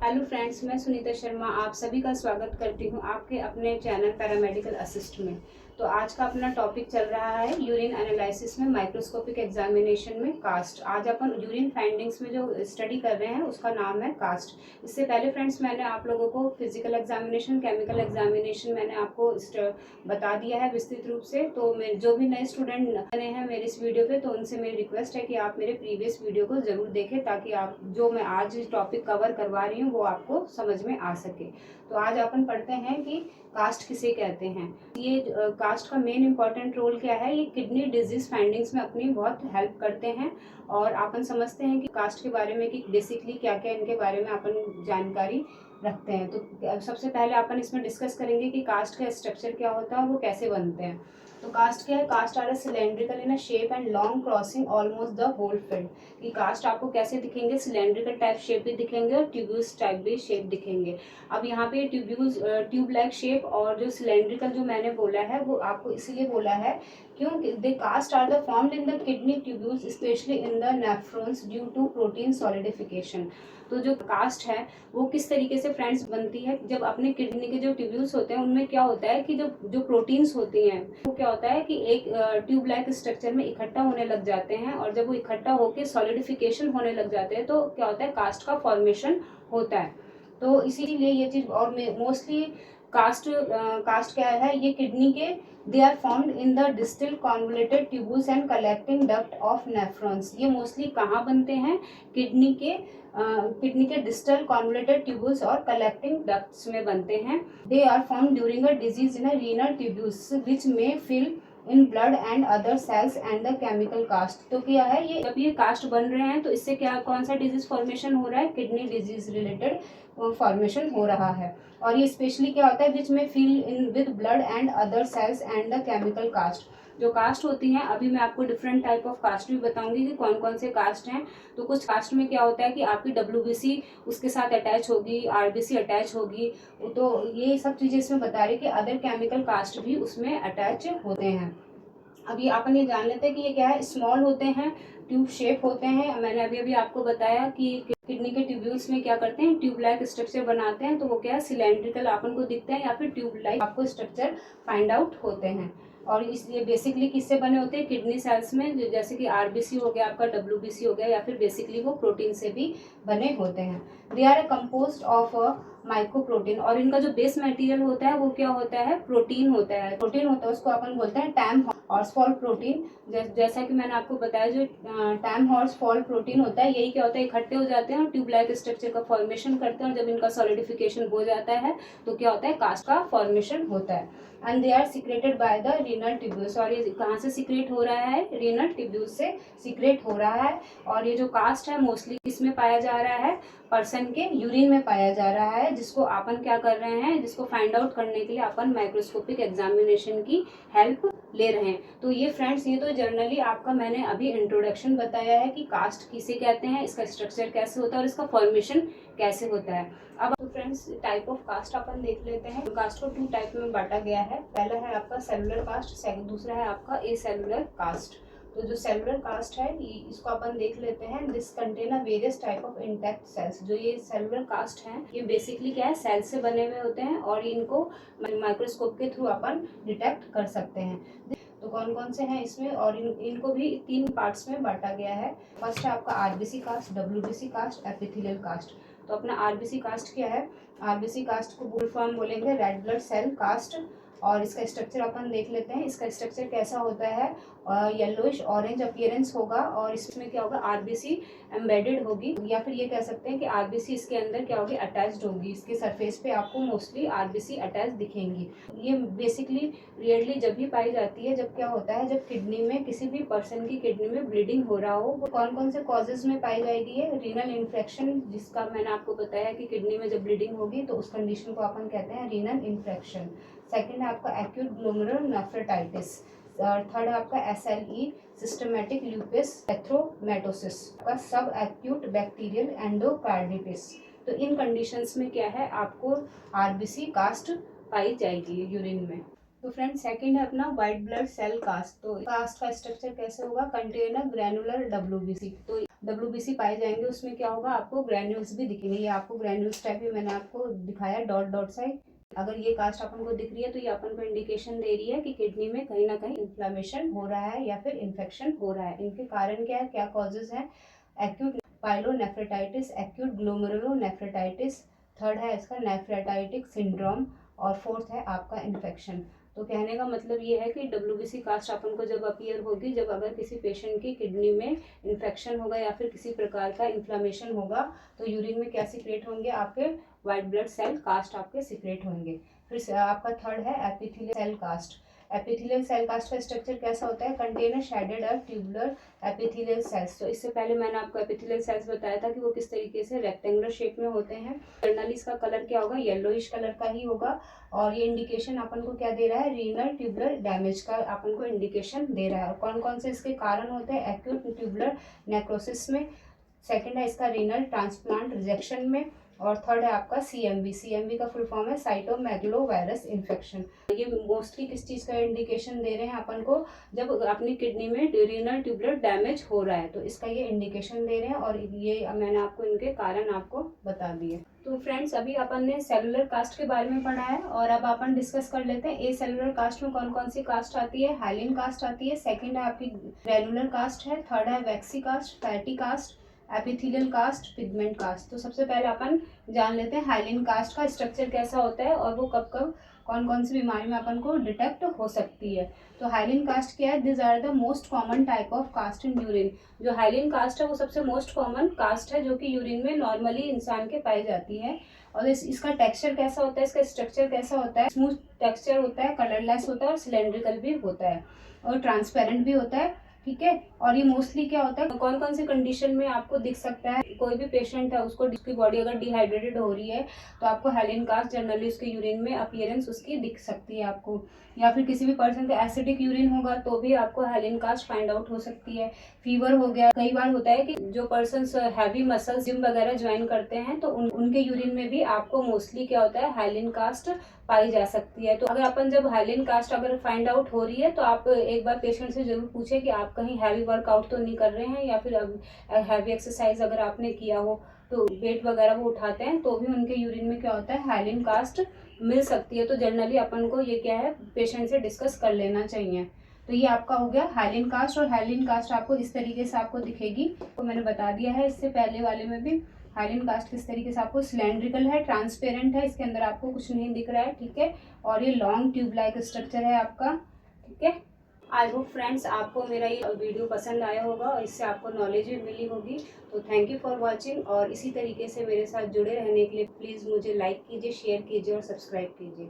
Hello friends, मैं सुनीता शर्मा आप सभी का स्वागत करती हूं आपके अपने चैनल पैरामेडिकल असिस्ट में। तो आज का अपना टॉपिक चल रहा है यूरिन एनालिसिस में माइक्रोस्कोपिक एग्जामिनेशन में कास्ट। आज अपन यूरिन फाइंडिंग्स में जो स्टडी कर रहे हैं उसका नाम है कास्ट। इससे पहले फ्रेंड्स मैंने आप लोगों को फिजिकल एग्जामिनेशन, केमिकल एग्जामिनेशन मैंने आपको बता दिया है विस्तृत रूप से। तो जो भी नए स्टूडेंट बने हैं मेरे इस वीडियो पे, तो उनसे मेरी रिक्वेस्ट है कि आप मेरे प्रीवियस वीडियो को जरूर देखें ताकि आप जो मैं आज टॉपिक कवर करवा रही हूँ वो आपको समझ में आ सके। तो आज अपन पढ़ते हैं कि कास्ट किसे कहते हैं। ये कास्ट का मेन इंपॉर्टेंट रोल क्या है, ये किडनी डिजीज फाइंडिंग्स में अपनी बहुत हेल्प करते हैं। और अपन समझते हैं कि कास्ट के बारे में कि बेसिकली क्या क्या इनके बारे में अपन जानकारी रखते हैं। तो सबसे पहले अपन इसमें डिस्कस करेंगे कि कास्ट का स्ट्रक्चर क्या होता है और वो कैसे बनते हैं। तो कास्ट क्या है, cast are cylindrical in a shape and long crossing almost the whole field. कि कास्ट आपको कैसे दिखेंगे, सिलेंड्रिकल टाइप शेप भी दिखेंगे और ट्यूब्यूल्स टाइप भी शेप दिखेंगे। अब यहाँ पे ट्यूब लाइक शेप और जो सिलेंड्रिकल जो मैंने बोला है वो आपको इसलिए बोला है क्योंकि they cast are the formed in the kidney tubules specially in the nephrons due to protein solidification. तो जो कास्ट है वो किस तरीके से फ्रेंड्स बनती है, जब अपने किडनी के जो ट्यूब्यूल्स होते हैं उनमें क्या होता है कि जो प्रोटीन्स होती हैं वो क्या होता है कि एक ट्यूब लाइक स्ट्रक्चर में इकट्ठा होने लग जाते हैं, और जब वो इकट्ठा होकर सॉलिडिफिकेशन होने लग जाते हैं तो क्या होता है, कास्ट का फॉर्मेशन होता है। तो इसीलिए ये चीज, और मोस्टली कास्ट क्या है, ये किडनी के they are formed in the distal convoluted tubules and collecting duct of nephrons. ये मोस्टली कहाँ बनते हैं, किडनी के डिस्टल कॉन्वोल्यूटेड ट्यूब्यूल्स और कलेक्टिंग डक्ट्स में बनते हैं। They are formed during a disease in a renal tubules which में fill in blood and other cells and the chemical cast. तो क्या है, ये जब ये कास्ट बन रहे हैं तो इससे क्या, कौन सा डिजीज फॉर्मेशन हो रहा है, किडनी डिजीज रिलेटेड फॉर्मेशन हो रहा है। और ये स्पेशली क्या होता है, विच में fill in with blood and other cells and the chemical cast. जो कास्ट होती हैं, अभी मैं आपको डिफरेंट टाइप ऑफ कास्ट भी बताऊंगी कि कौन कौन से कास्ट हैं। तो कुछ कास्ट में क्या होता है कि आपकी डब्ल्यूबीसी उसके साथ अटैच होगी, आरबीसी अटैच होगी। तो ये सब चीजें इसमें बता रही कि अदर केमिकल कास्ट भी उसमें अटैच होते हैं। अभी अपन ये जान लेते हैं कि ये क्या है, स्मॉल होते हैं, ट्यूब शेप होते हैं। मैंने अभी अभी आपको बताया कि किडनी के ट्यूब्यूल्स में क्या करते हैं, ट्यूब लाइक स्ट्रक्चर बनाते हैं। तो वो क्या है, सिलेंड्रिकल अपन को दिखते हैं या फिर ट्यूब लाइक आपको स्ट्रक्चर फाइंड आउट होते हैं। और इसलिए बेसिकली किससे बने होते हैं, किडनी सेल्स में, जैसे कि आरबीसी हो गया, आपका डब्ल्यूबीसी हो गया, या फिर बेसिकली वो प्रोटीन से भी बने होते हैं। दे आर कंपोज्ड ऑफ माइक्रोप्रोटीन, और इनका जो बेस मटेरियल होता है वो क्या होता है, प्रोटीन होता है। प्रोटीन होता है उसको अपन बोलते हैं टैम हॉर्स फॉल प्रोटीन। जैसा कि मैंने आपको बताया, जो टैम हॉर्स फॉल प्रोटीन होता है, यही क्या होता है, इकट्ठे हो जाते हैं और ट्यूब लाइक स्ट्रक्चर का फॉर्मेशन करते हैं। और जब इनका सॉलिडिफिकेशन हो जाता है तो क्या होता है, कास्ट का फॉर्मेशन होता है। And they are secreted by the renal tubules. और ये कहाँ से सिक्रेट हो रहा है, रीनल ट्यूब्यूल्स से सिक्रेट हो रहा है। और ये जो कास्ट है मोस्टली किसमें पाया जा रहा है, पर्सन के यूरिन में पाया जा रहा है, जिसको अपन क्या कर रहे हैं, जिसको फाइंड आउट करने के लिए अपन माइक्रोस्कोपिक एग्जामिनेशन की हेल्प ले रहे हैं। तो ये फ्रेंड्स, ये तो जनरली आपका मैंने अभी इंट्रोडक्शन बताया है कि कास्ट किसे कहते हैं, इसका स्ट्रक्चर कैसे होता है और इसका फॉर्मेशन कैसे होता है। अब तो फ्रेंड्स, टाइप ऑफ कास्ट अपन देख लेते हैं। कास्ट को 2 टाइप में बांटा गया है। पहला है आपका सेलुलर कास्ट, दूसरा है आपका एसेलुलर कास्ट। तो जो सेलुलर कास्ट है इसको अपन देख लेते हैं। This contain a various type of intact cells. जो ये सेलुलर कास्ट है ये बेसिकली क्या है, सेल से बने हुए होते हैं और इनको माइक्रोस्कोप के थ्रू अपन डिटेक्ट कर सकते हैं। तो कौन कौन से हैं इसमें, और इनको भी 3 पार्ट्स में बांटा गया है। फर्स्ट है आपका RBC cast, WBC cast, epithelial cast. तो अपना आरबीसी कास्ट क्या है, आरबीसी कास्ट को फुल फॉर्म बोलेंगे रेड ब्लड सेल कास्ट। और इसका स्ट्रक्चर अपन देख लेते हैं। इसका स्ट्रक्चर कैसा होता है, येलोइश ऑरेंज अपीयरेंस होगा, और इसमें क्या होगा, आरबीसी एम्बेडेड होगी, या फिर ये कह सकते हैं कि आरबीसी इसके अंदर क्या होगी, अटैच्ड होगी। इसके सरफेस पे आपको मोस्टली आरबीसी अटैच दिखेंगी। ये बेसिकली रियरली जब भी पाई जाती है, जब क्या होता है, जब किडनी में, किसी भी पर्सन की किडनी में ब्लीडिंग हो रहा हो। कौन कौन से कॉजेज में पाई जाएगी, ये रीनल इन्फेक्शन, जिसका मैंने आपको बताया कि किडनी में जब ब्लीडिंग होगी तो उस कंडीशन को अपन कहते हैं रीनल इन्फेक्शन। सेकेंड है आपका एक्यूट ग्लोमेरुलर नेफ्राइटिस। थर्ड है आपका एसएलई सिस्टमेटिक ल्यूपस एरिथेमेटोसिस का सब एक्यूट बैक्टीरियल एंडोकार्डिटिस। तो इन कंडीशंस में क्या है, आपको आरबीसी कास्ट पाई जाएगी यूरिन में। तो फ्रेंड, सेकंड है अपना व्हाइट ब्लड सेल कास्ट। तो कास्ट का स्ट्रक्चर कैसे होगा, कंटेन अ ग्रैनुलर डब्ल्यूबीसी। तो WBC पाए जाएंगे उसमें क्या होगा, आपको ग्रैन्यूल्स भी दिखेंगे। ये आपको ग्रैन्यूल्स टाइप भी मैंने आपको दिखाया डॉट डॉट सा। अगर ये कास्ट अपन को दिख रही है तो ये अपन को इंडिकेशन दे रही है कि किडनी में कहीं ना कहीं इन्फ्लामेशन हो रहा है या फिर इन्फेक्शन हो रहा है। इनके कारण क्या है, क्या कॉजेज हैं, एक्यूट पाइलोनेफ्रेटाइटिस, एक्यूट ग्लोमेरुलोनेफ्रेटाइटिस, थर्ड है इसका नेफ्रेटाइटिक सिंड्रोम, और फोर्थ है आपका इन्फेक्शन। तो कहने का मतलब ये है कि WBC कास्ट अपन को जब अपीयर होगी, जब अगर किसी पेशेंट की किडनी में इन्फेक्शन होगा या फिर किसी प्रकार का इन्फ्लामेशन होगा तो यूरिन में क्या सिक्रेट होंगे, आपके वाइट ब्लड सेल कास्ट आपके सिक्रेट होंगे। फिर आपका थर्ड है epithelial cell cast. Epithelial cell cast का स्ट्रक्चर कैसा होता है, कंटेनर शेडेड और ट्यूबुलर एपिथेलियल सेल्स। तो इससे पहले मैंने आपको एपिथेलियल सेल्स बताया था कि वो किस तरीके से रेक्टेंगुलर शेप में होते हैं। जनरली इसका कलर क्या होगा, येलोइश कलर का ही होगा। और ये इंडिकेशन अपन को क्या दे रहा है, रीनल ट्यूबुलर डैमेज का अपन को इंडिकेशन दे रहा है। और कौन कौन से इसके कारण होते हैं, एक्यूट ट्यूबुलर नेक्रोसिस में, सेकंड है इसका रीनल ट्रांसप्लांट रिजेक्शन में, और थर्ड है आपका CMV का फुल फॉर्म है साइटोमेगलोवायरस इन्फेक्शन। ये मोस्टली किस चीज़ का इंडिकेशन दे रहे हैं अपन को, जब अपनी किडनी में रीनल ट्यूबुलर डैमेज हो रहा है तो इसका ये इंडिकेशन दे रहे हैं। और ये मैंने आपको इनके कारण आपको बता दिए। तो फ्रेंड्स, अभी अपन ने सेलुलर कास्ट के बारे में पढ़ा है और अब अपन डिस्कस कर लेते हैं ए सेलुलर कास्ट में कौन कौन सी कास्ट आती है। हाइलिन कास्ट आती है, सेकंड है आपकी ग्रैनुलर कास्ट है, थर्ड है waxy cast, fatty cast, epithelial cast, pigment cast. तो सबसे पहले अपन जान लेते हैं हाइलिन कास्ट का स्ट्रक्चर कैसा होता है और वो कब कब कौन कौन सी बीमारी में अपन को डिटेक्ट हो सकती है। तो हाइलिन कास्ट क्या है, this are the most common type of cast in urine. जो हाइलिन कास्ट है वो सबसे मोस्ट कॉमन कास्ट है जो कि यूरिन में नॉर्मली इंसान के पाई जाती है। और इसका टेक्सचर कैसा होता है, इसका स्ट्रक्चर कैसा होता है, स्मूथ टेक्सचर होता है, कलरलेस होता है और सिलेंड्रिकल भी होता है और ट्रांसपेरेंट भी होता है। ठीक है। और ये मोस्टली क्या होता है, कौन कौन सी कंडीशन में आपको दिख सकता है, कोई भी पेशेंट है उसको उसकी बॉडी अगर डिहाइड्रेटेड हो रही है तो आपको हाइलिन कास्ट जनरली उसके यूरिन में अपीयरेंस उसकी दिख सकती है आपको। या फिर किसी भी पर्सन का एसिडिक यूरिन होगा तो भी आपको हाइलिन कास्ट फाइंड आउट हो सकती है। फीवर हो गया, कई बार होता है कि जो पर्सन हैवी मसल्स जिम वगैरह ज्वाइन करते हैं तो उनके यूरिन में भी आपको मोस्टली क्या होता है, हाइलिन कास्ट पाई जा सकती है। तो अगर अपन जब हाइलिन कास्ट अगर फाइंड आउट हो रही है तो आप एक बार पेशेंट से जरूर पूछे कि आप कहीं हैवी वर्कआउट तो नहीं कर रहे हैं या फिर हैवी एक्सरसाइज अगर आपने किया हो तो वेट वगैरह वो उठाते हैं तो भी उनके यूरिन में क्या होता है, हाइलिन कास्ट मिल सकती है। तो जनरली अपन को ये क्या है, पेशेंट से डिस्कस कर लेना चाहिए। तो ये आपका हो गया हाइलिन कास्ट। और हाइलिन कास्ट आपको इस तरीके से आपको दिखेगी, तो मैंने बता दिया है इससे पहले वाले में भी। हाइलिन कास्ट किस तरीके से आपको सिलेंड्रिकल है, ट्रांसपेरेंट है, इसके अंदर आपको कुछ नहीं दिख रहा है। ठीक है। और ये लॉन्ग ट्यूब लाइक स्ट्रक्चर है आपका। ठीक है। आई होप फ्रेंड्स आपको मेरा ये वीडियो पसंद आया होगा और इससे आपको नॉलेज भी मिली होगी। तो थैंक यू फॉर वॉचिंग। और इसी तरीके से मेरे साथ जुड़े रहने के लिए प्लीज़ मुझे लाइक कीजिए, शेयर कीजिए और सब्सक्राइब कीजिए।